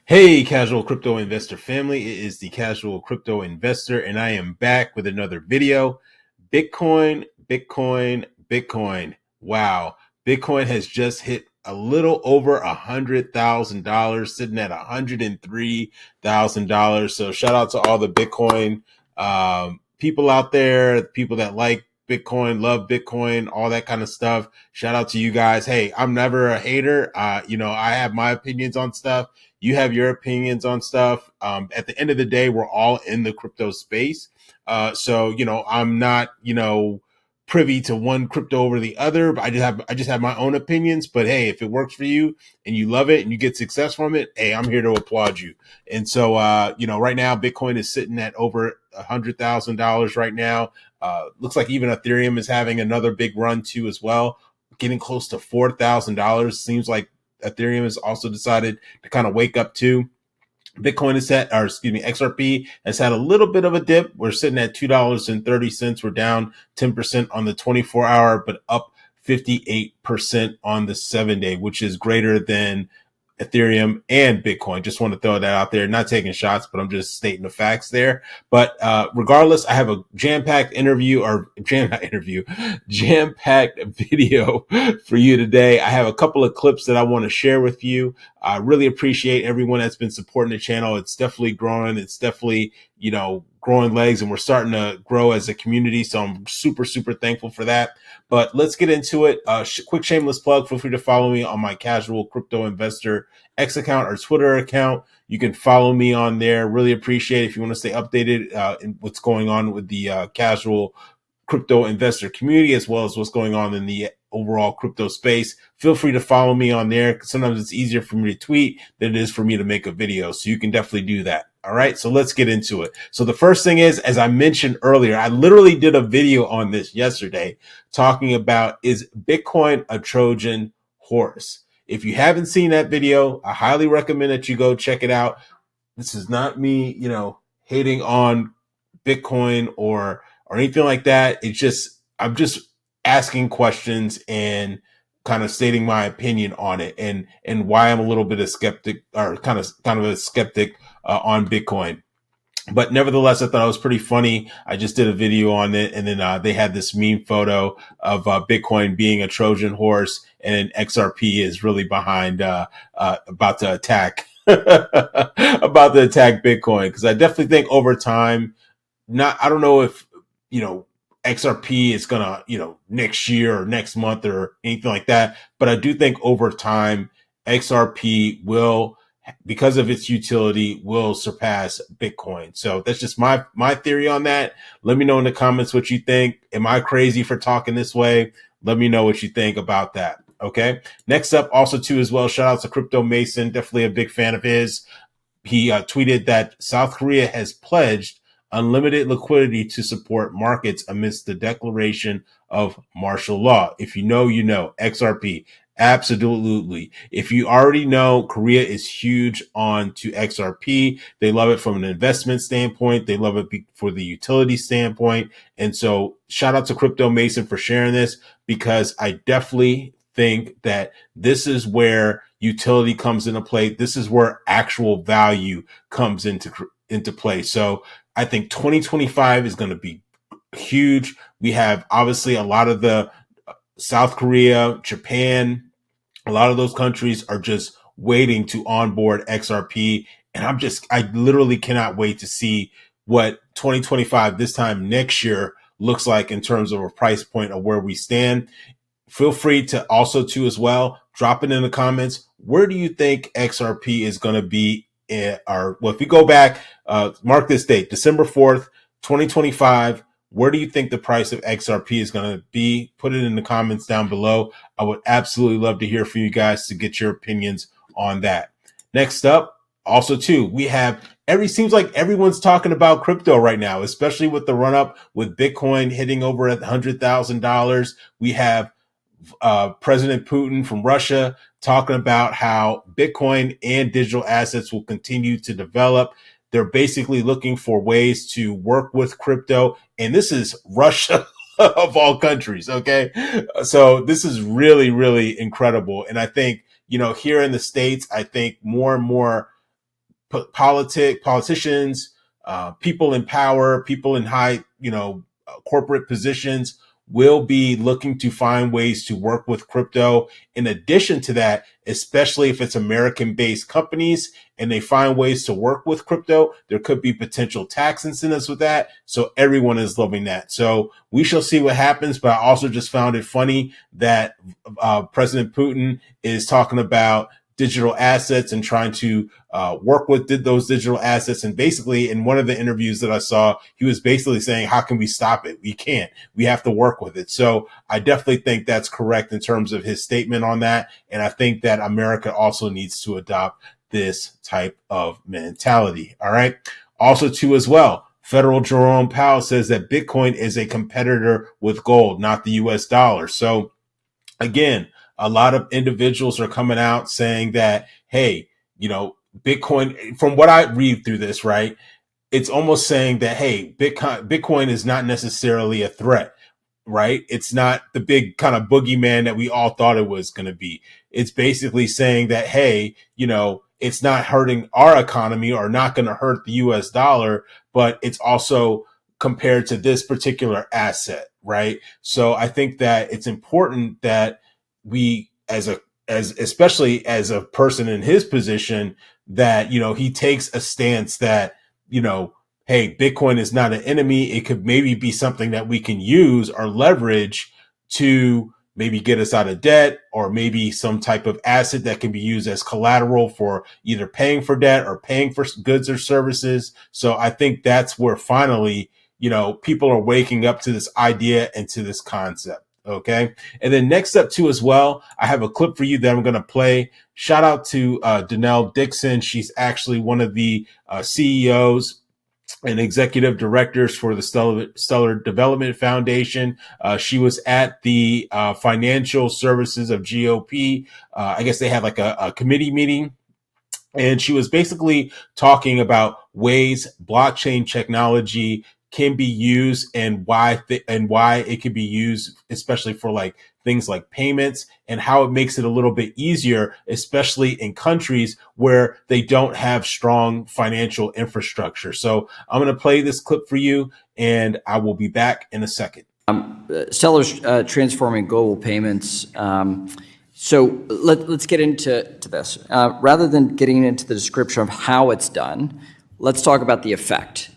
Hey, casual crypto investor family. It is the casual crypto investor, and I am back with another video. Bitcoin, Bitcoin, Bitcoin. Wow. Bitcoin has just hit a little over $100,000, sitting at $103,000. So shout out to all the Bitcoin people out there, people that like Bitcoin, love Bitcoin, all that kind of stuff. Shout out to you guys. Hey, I'm never a hater. I have my opinions on stuff. You have your opinions on stuff. At the end of the day, we're all in the crypto space. So I'm not, privy to one crypto over the other, but I just have my own opinions. But hey, if it works for you and you love it and you get success from it, hey, I'm here to applaud you. And so, right now, Bitcoin is sitting at over $100,000 right now. Looks like even Ethereum is having another big run too as well, getting close to $4,000. Seems like Ethereum has also decided to kind of wake up too. Bitcoin is XRP has had a little bit of a dip. We're sitting at $2.30. We're down 10% on the 24-hour, but up 58% on the 7-day, which is greater than Ethereum and Bitcoin. Just want to throw that out there. Not taking shots, but I'm just stating the facts there. But regardless, I have a jam-packed jam-packed video for you today. I have a couple of clips that I want to share with you. I really appreciate everyone that's been supporting the channel. It's definitely growing. It's definitely, growing legs, and we're starting to grow as a community. So I'm super, super thankful for that. But let's get into it. Quick shameless plug. Feel free to follow me on my Casual Crypto Investor X account or Twitter account. You can follow me on there. Really appreciate it if you want to stay updated in what's going on with the casual crypto investor community, as well as what's going on in the overall crypto space. Feel free to follow me on there. Sometimes it's easier for me to tweet than it is for me to make a video. So you can definitely do that. All right. So let's get into it. So the first thing is, as I mentioned earlier, I literally did a video on this yesterday talking about, is Bitcoin a Trojan horse? If you haven't seen that video, I highly recommend that you go check it out. This is not me, hating on Bitcoin or anything like that. I'm just asking questions and kind of stating my opinion on it, and why I'm a little bit of skeptic, or kind of a skeptic on Bitcoin. But nevertheless, I thought it was pretty funny. I just did a video on it, and then they had this meme photo of Bitcoin being a Trojan horse, and XRP is really behind, about to attack Bitcoin. Because I definitely think over time, I don't know if XRP is gonna next year or next month or anything like that, but I do think over time XRP will, because of its utility, will surpass Bitcoin. So that's just my theory on that. Let me know in the comments what you think. Am I crazy for talking this way? Let me know what you think about that. Okay. Next up, also too as well, shout out to Crypto Mason. Definitely a big fan of his. He tweeted that South Korea has pledged unlimited liquidity to support markets amidst the declaration of martial law. If you know, you know. XRP. Absolutely. If you already know, Korea is huge on to XRP. They love it from an investment standpoint. They love it for the utility standpoint. And so shout out to Crypto Mason for sharing this, because I definitely think that this is where utility comes into play. This is where actual value comes into play. So I think 2025 is going to be huge. We have obviously a lot of the South Korea, Japan, a lot of those countries are just waiting to onboard XRP. And I literally cannot wait to see what 2025, this time next year, looks like in terms of a price point of where we stand. Feel free to also too as well, drop it in the comments. Where do you think XRP is going to be? If we go back, mark this date, December 4th, 2025. Where do you think the price of XRP is going to be? Put it in the comments down below. I would absolutely love to hear from you guys to get your opinions on that. Next up, also too, we have seems like everyone's talking about crypto right now, especially with the run up with Bitcoin hitting over $100,000. We have President Putin from Russia talking about how Bitcoin and digital assets will continue to develop. They're basically looking for ways to work with crypto. And this is Russia of all countries. Okay. So this is really, really incredible. And I think, here in the States, I think more and more politicians, people in power, people in high, corporate positions will be looking to find ways to work with crypto. In addition to that, especially if it's American-based companies and they find ways to work with crypto, there could be potential tax incentives with that. So everyone is loving that. So we shall see what happens. But I also just found it funny that President Putin is talking about digital assets and trying to work with those digital assets. And basically, in one of the interviews that I saw, he was basically saying, how can we stop it? We can't. We have to work with it. So I definitely think that's correct in terms of his statement on that. And I think that America also needs to adopt this type of mentality. All right. Also, too, as well, Federal Jerome Powell says that Bitcoin is a competitor with gold, not the US dollar. So again, a lot of individuals are coming out saying that, hey, Bitcoin, from what I read through this, right, it's almost saying that, hey, Bitcoin is not necessarily a threat, right? It's not the big kind of boogeyman that we all thought it was going to be. It's basically saying that, hey, it's not hurting our economy or not going to hurt the US dollar, but it's also compared to this particular asset, right? So I think that it's important that we, especially as a person in his position, that, he takes a stance that, hey, Bitcoin is not an enemy. It could maybe be something that we can use or leverage to maybe get us out of debt, or maybe some type of asset that can be used as collateral for either paying for debt or paying for goods or services. So I think that's where finally, people are waking up to this idea and to this concept. Okay. And then next up too, as well, I have a clip for you that I'm going to play. Shout out to Danelle Dixon. She's actually one of the CEOs and executive directors for the Stellar Development Foundation. She was at the Financial Services of GOP. I guess they had like a committee meeting. And she was basically talking about ways blockchain technology can be used and why it can be used, especially for like things like payments, and how it makes it a little bit easier, especially in countries where they don't have strong financial infrastructure. So I'm going to play this clip for you, and I will be back in a second. Stellar's transforming global payments. So let's get into this. Rather than getting into the description of how it's done, let's talk about the effect.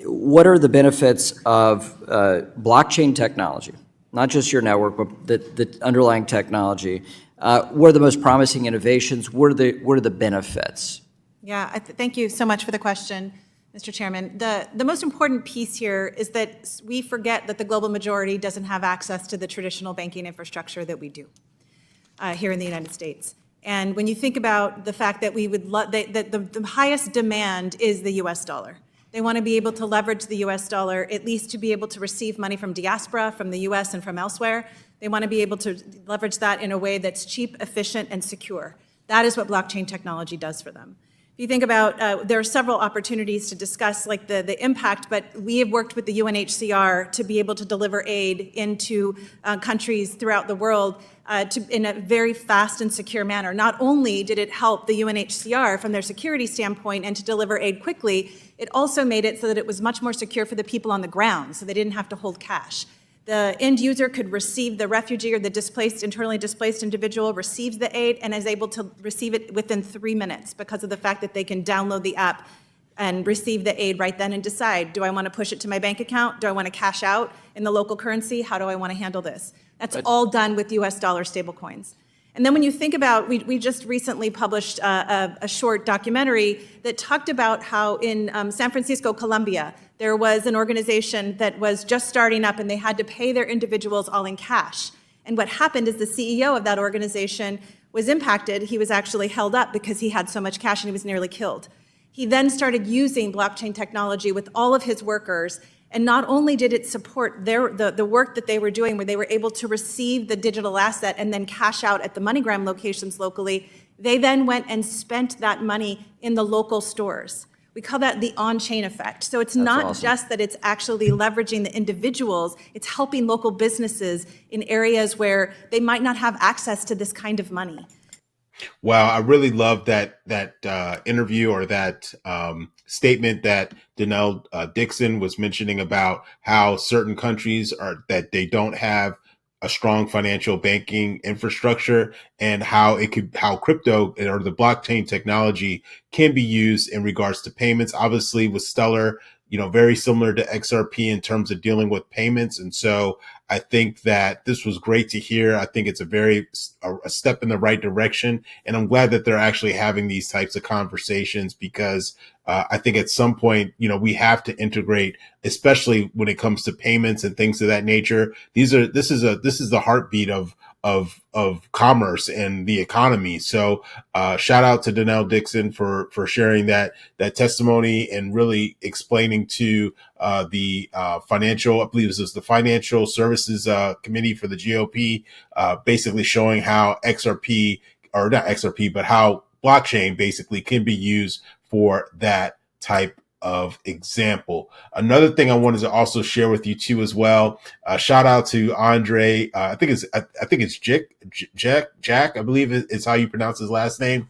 What are the benefits of blockchain technology? Not just your network, but the underlying technology. What are the most promising innovations? What are the benefits? Yeah, thank you so much for the question, Mr. Chairman. The most important piece here is that we forget that the global majority doesn't have access to the traditional banking infrastructure that we do here in the United States. And when you think about the fact that we would that the highest demand is the US dollar. They want to be able to leverage the US dollar, at least to be able to receive money from diaspora, from the US and from elsewhere. They want to be able to leverage that in a way that's cheap, efficient, and secure. That is what blockchain technology does for them. If you think about, there are several opportunities to discuss like the impact, but we have worked with the UNHCR to be able to deliver aid into countries throughout the world in a very fast and secure manner. Not only did it help the UNHCR from their security standpoint and to deliver aid quickly, it also made it so that it was much more secure for the people on the ground, so they didn't have to hold cash. The end user could receive, the refugee or the internally displaced individual receives the aid and is able to receive it within 3 minutes because of the fact that they can download the app and receive the aid right then and decide, do I want to push it to my bank account? Do I want to cash out in the local currency? How do I want to handle this? That's all done with US dollar stablecoins. And then when you think about, we just recently published a short documentary that talked about how in San Francisco, Colombia, there was an organization that was just starting up and they had to pay their individuals all in cash. And what happened is the CEO of that organization was impacted. He was actually held up because he had so much cash and he was nearly killed. He then started using blockchain technology with all of his workers. And not only did it support the work that they were doing where they were able to receive the digital asset and then cash out at the MoneyGram locations locally, they then went and spent that money in the local stores. We call that the on-chain effect. So it's not just that it's actually leveraging the individuals, it's helping local businesses in areas where they might not have access to this kind of money. Wow, I really love that interview, or that statement that Danelle Dixon was mentioning about how certain countries are that they don't have a strong financial banking infrastructure, and how crypto or the blockchain technology can be used in regards to payments. Obviously, with Stellar, very similar to XRP in terms of dealing with payments, and so I think that this was great to hear. I think it's a step in the right direction. And I'm glad that they're actually having these types of conversations, because I think at some point, we have to integrate, especially when it comes to payments and things of that nature. This is the heartbeat of commerce and the economy. So shout out to Danelle Dixon for sharing that testimony and really explaining to the financial, I believe this is the Financial Services Committee for the GOP, basically showing how XRP, or not XRP, but how blockchain basically can be used for that type of example. Another thing I wanted to also share with you too as well. Shout out to Andre. I think it's Jack. I believe is how you pronounce his last name.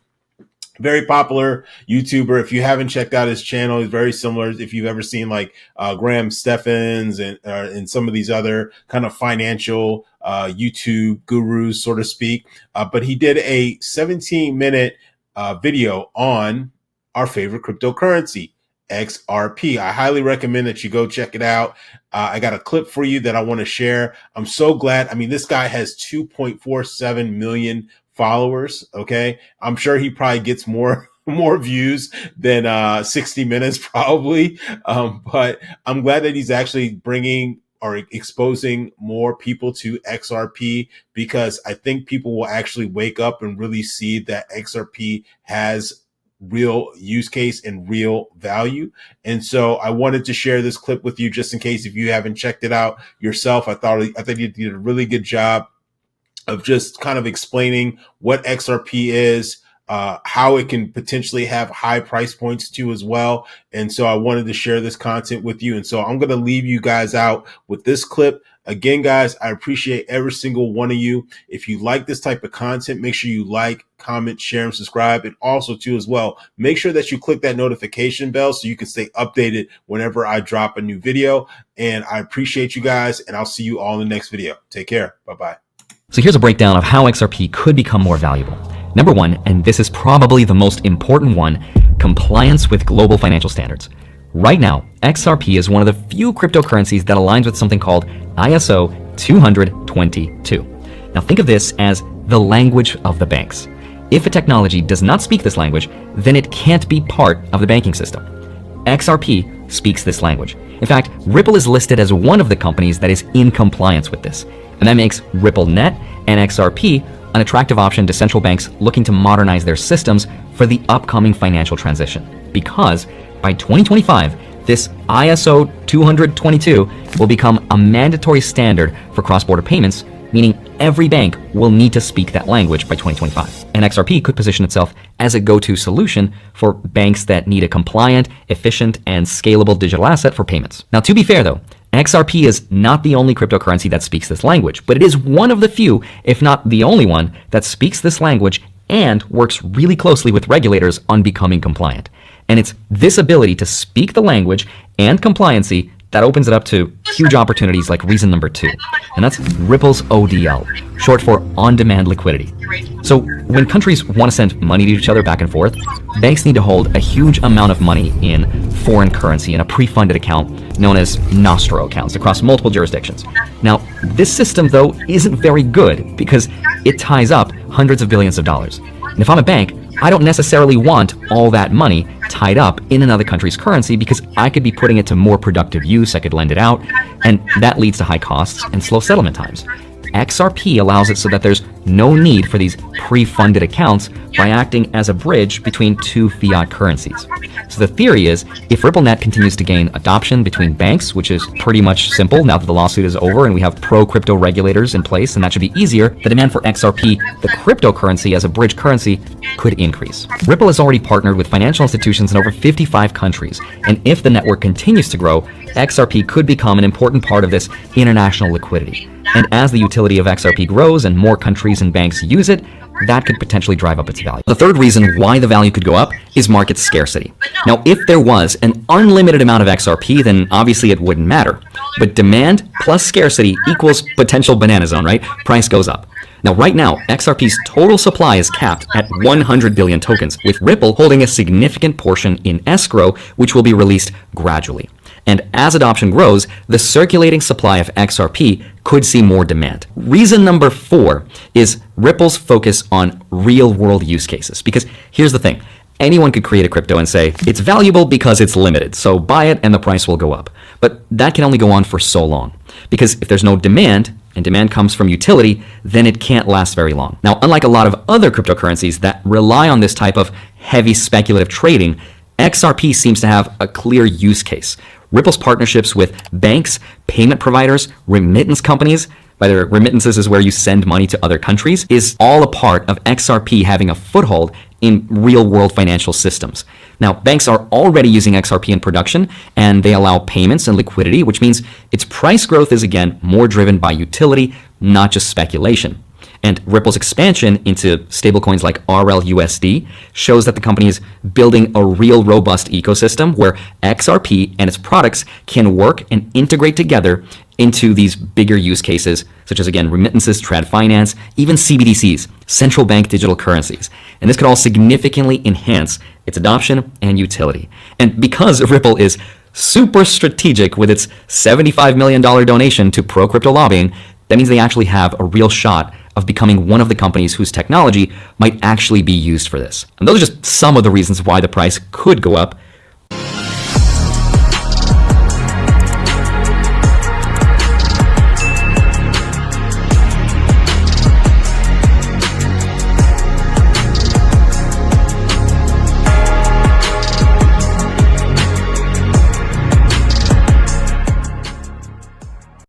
Very popular YouTuber. If you haven't checked out his channel, he's very similar. If you've ever seen like Graham Steffens and some of these other kind of financial YouTube gurus, so to speak. But he did a 17-minute video on our favorite cryptocurrency, XRP. I highly recommend that you go check it out. I got a clip for you that I want to share. I'm so glad. I mean, this guy has 2.47 million followers. Okay. I'm sure he probably gets more views than 60 Minutes probably. But I'm glad that he's actually bringing or exposing more people to XRP, because I think people will actually wake up and really see that XRP has real use case and real value. And so I wanted to share this clip with you just in case if you haven't checked it out yourself. I think you did a really good job of just kind of explaining what XRP is, how it can potentially have high price points too as well. And so I wanted to share this content with you. And so I'm going to leave you guys out with this clip. Again, guys, I appreciate every single one of you. If you like this type of content, make sure you like, comment, share, and subscribe. And also too as well, make sure that you click that notification bell so you can stay updated whenever I drop a new video. And I appreciate you guys, and I'll see you all in the next video. Take care. Bye-bye. So here's a breakdown of how XRP could become more valuable. Number one, and this is probably the most important one, compliance with global financial standards. Right now, XRP is one of the few cryptocurrencies that aligns with something called ISO 20022. Now think of this as the language of the banks. If a technology does not speak this language, then it can't be part of the banking system. XRP speaks this language. In fact, Ripple is listed as one of the companies that is in compliance with this. And that makes RippleNet and XRP an attractive option to central banks looking to modernize their systems for the upcoming financial transition. Because by 2025, this ISO 20022 will become a mandatory standard for cross-border payments, meaning every bank will need to speak that language by 2025. And XRP could position itself as a go-to solution for banks that need a compliant, efficient, and scalable digital asset for payments. Now, to be fair though, XRP is not the only cryptocurrency that speaks this language, but it is one of the few, if not the only one, that speaks this language and works really closely with regulators on becoming compliant. And it's this ability to speak the language and compliancy that opens it up to huge opportunities like reason number 2. And that's Ripple's ODL, short for on-demand liquidity. So when countries want to send money to each other back and forth, banks need to hold a huge amount of money in foreign currency in a pre-funded account known as Nostro accounts across multiple jurisdictions. Now, this system, though, isn't very good because it ties up hundreds of billions of dollars. And if I'm a bank, I don't necessarily want all that money tied up in another country's currency because I could be putting it to more productive use, I could lend it out, and that leads to high costs and slow settlement times. XRP allows it so that there's no need for these pre-funded accounts by acting as a bridge between two fiat currencies. So the theory is, if RippleNet continues to gain adoption between banks, which is pretty much simple now that the lawsuit is over and we have pro-crypto regulators in place, and that should be easier, the demand for XRP, the cryptocurrency as a bridge currency, could increase. Ripple has already partnered with financial institutions in over 55 countries, and if the network continues to grow, XRP could become an important part of this international liquidity. And as the utility of XRP grows and more countries and banks use it, that could potentially drive up its value. The third reason why the value could go up is market scarcity. Now, if there was an unlimited amount of XRP, then obviously it wouldn't matter. But demand plus scarcity equals potential banana zone, right? Price goes up. Now, right now, XRP's total supply is capped at 100 billion tokens, with Ripple holding a significant portion in escrow, which will be released gradually. And as adoption grows, the circulating supply of XRP could see more demand. Reason number 4 is Ripple's focus on real-world use cases. Because here's the thing. Anyone could create a crypto and say, it's valuable because it's limited, so buy it and the price will go up. But that can only go on for so long. Because if there's no demand, and demand comes from utility, then it can't last very long. Now, unlike a lot of other cryptocurrencies that rely on this type of heavy speculative trading, XRP seems to have a clear use case. Ripple's partnerships with banks, payment providers, remittance companies, whether remittances is where you send money to other countries, is all a part of XRP having a foothold in real-world financial systems. Now, banks are already using XRP in production, and they allow payments and liquidity, which means its price growth is, again, more driven by utility, not just speculation. And Ripple's expansion into stablecoins like RLUSD shows that the company is building a real robust ecosystem where XRP and its products can work and integrate together into these bigger use cases, such as, again, remittances, trad finance, even CBDCs, central bank digital currencies. And this could all significantly enhance its adoption and utility. And because Ripple is super strategic with its $75 million donation to pro-crypto lobbying, that means they actually have a real shot of becoming one of the companies whose technology might actually be used for this. And those are just some of the reasons why the price could go up